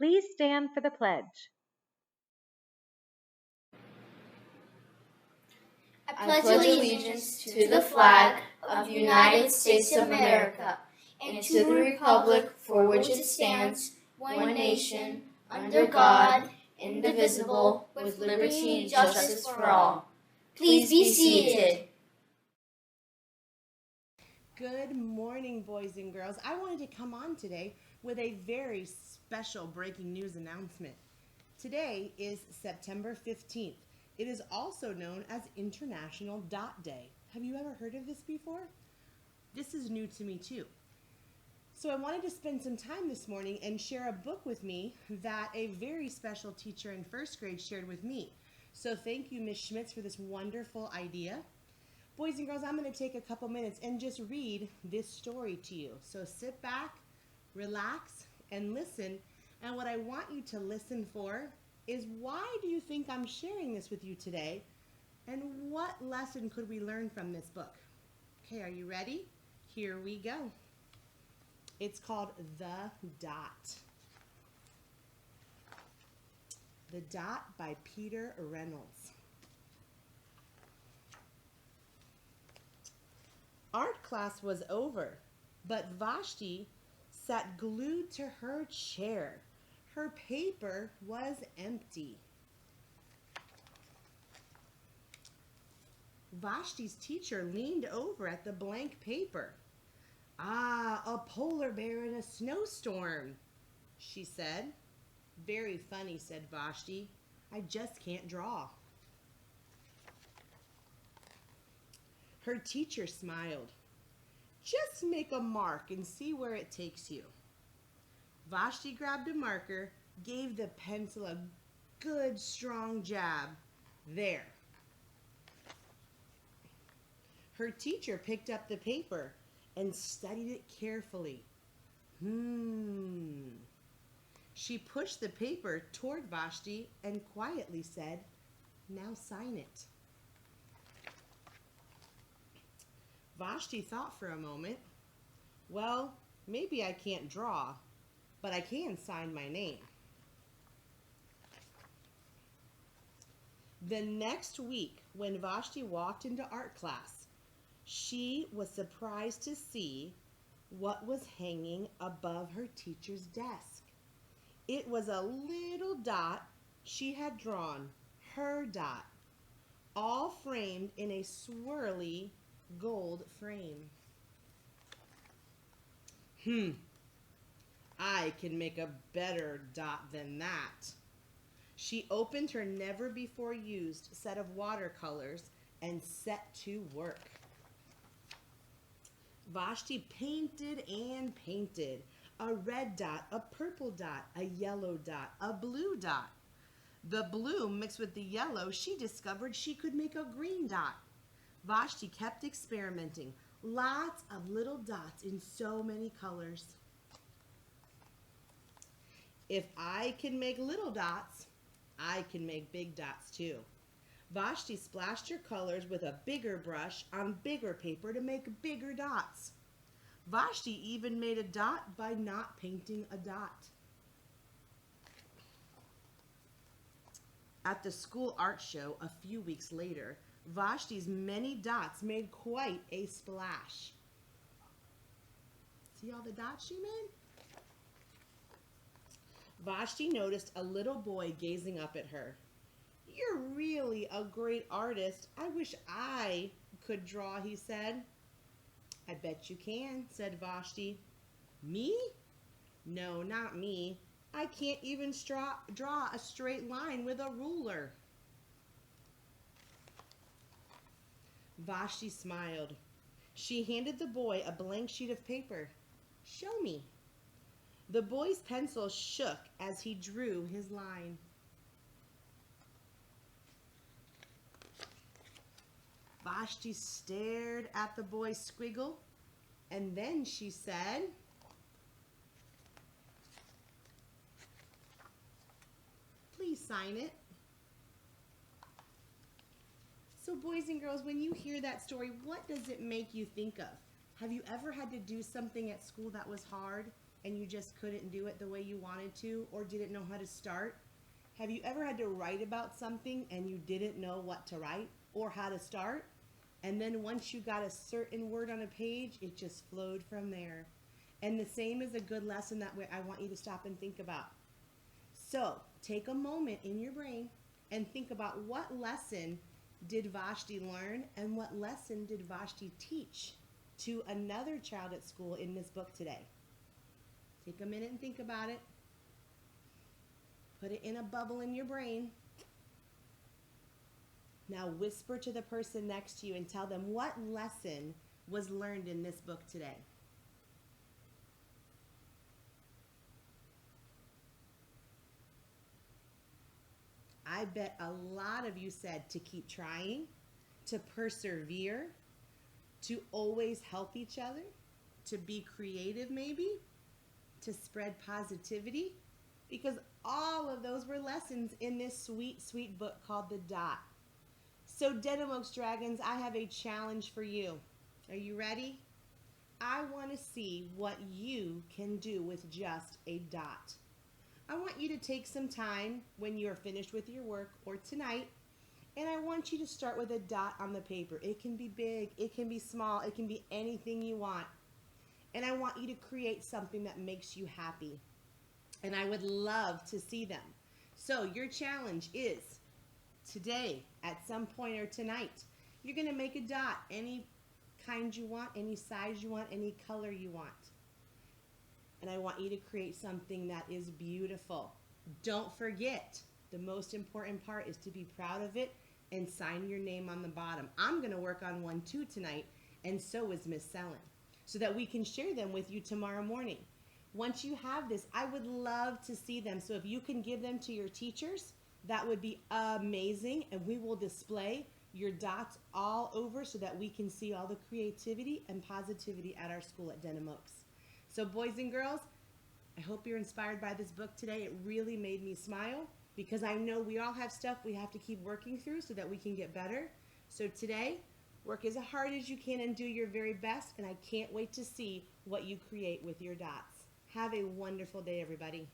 Please stand for the pledge. I pledge allegiance to the flag of the United States of America and to the republic for which it stands, one nation, under God, indivisible, with liberty and justice for all. Please be seated. Good morning, boys and girls. I wanted to come on today with a very special breaking news announcement. Today is September 15th. It is also known as International Dot Day. Have you ever heard of this before? This is new to me too. So I wanted to spend some time this morning and share a book with me that a very special teacher in first grade shared with me. So thank you, Ms. Schmitz, for this wonderful idea. Boys and girls, I'm going to take a couple minutes and just read this story to you. So sit back, relax, and listen. And what I want you to listen for is, why do you think I'm sharing this with you today? And what lesson could we learn from this book? Okay, are you ready? Here we go. It's called The Dot. The Dot by Peter Reynolds. Art class was over, but Vashti sat glued to her chair. Her paper was empty. Vashti's teacher leaned over at the blank paper. "Ah, a polar bear in a snowstorm," she said. "Very funny," said Vashti. "I just can't draw." Her teacher smiled. "Just make a mark and see where it takes you." Vashti grabbed a marker, gave the pencil a good strong jab. There. Her teacher picked up the paper and studied it carefully. She pushed the paper toward Vashti and quietly said, "Now sign it." Vashti thought for a moment. "Well, maybe I can't draw, but I can sign my name." The next week, when Vashti walked into art class, she was surprised to see what was hanging above her teacher's desk. It was a little dot she had drawn, her dot, all framed in a swirly gold frame. I can make a better dot than that." She opened her never-before-used set of watercolors and set to work. Vashti painted and painted. A red dot, a purple dot, a yellow dot, a blue dot. The blue mixed with the yellow, she discovered she could make a green dot. Vashti kept experimenting. Lots of little dots in so many colors. If I can make little dots, I can make big dots too. Vashti splashed her colors with a bigger brush on bigger paper to make bigger dots. Vashti even made a dot by not painting a dot. At the school art show a few weeks later, Vashti's many dots made quite a splash. See all the dots she made? Vashti noticed a little boy gazing up at her. "You're really a great artist. I wish I could draw," he said. "I bet you can," said Vashti. "Me? No, not me. I can't even draw a straight line with a ruler." Vashti smiled. She handed the boy a blank sheet of paper. "Show me." The boy's pencil shook as he drew his line. Vashti stared at the boy's squiggle, and then she said, "Please sign it." So boys and girls, when you hear that story, what does it make you think of? Have you ever had to do something at school that was hard? and you just couldn't do it the way you wanted to or didn't know how to start? Have you ever had to write about something and you didn't know what to write or how to start? And then once you got a certain word on a page, it just flowed from there. And the same is a good lesson that way I want you to stop and think about. So take a moment in your brain and think about what lesson did Vashti learn and what lesson did Vashti teach to another child at school in this book today. Take a minute and think about it. Put it in a bubble in your brain. Now whisper to the person next to you and tell them what lesson was learned in this book today. I bet a lot of you said to keep trying, to persevere, to always help each other, to be creative maybe, to spread positivity, because all of those were lessons in this sweet, sweet book called The Dot. So Denim Oaks Dragons, I have a challenge for you. Are you ready? I want to see what you can do with just a dot. I want you to take some time when you're finished with your work or tonight, and I want you to start with a dot on the paper. It can be big, it can be small, it can be anything you want. And I want you to create something that makes you happy. And I would love to see them. So your challenge is today, at some point or tonight, you're going to make a dot, any kind you want, any size you want, any color you want. And I want you to create something that is beautiful. Don't forget, the most important part is to be proud of it and sign your name on the bottom. I'm going to work on one too tonight, and so is Miss Sellen, so that we can share them with you tomorrow morning. Once you have this, I would love to see them. So if you can give them to your teachers, that would be amazing, and we will display your dots all over so that we can see all the creativity and positivity at our school at Denim Oaks. So boys and girls, I hope you're inspired by this book today. It really made me smile because I know we all have stuff we have to keep working through so that we can get better. So today, work as hard as you can and do your very best, and I can't wait to see what you create with your dots. Have a wonderful day, everybody.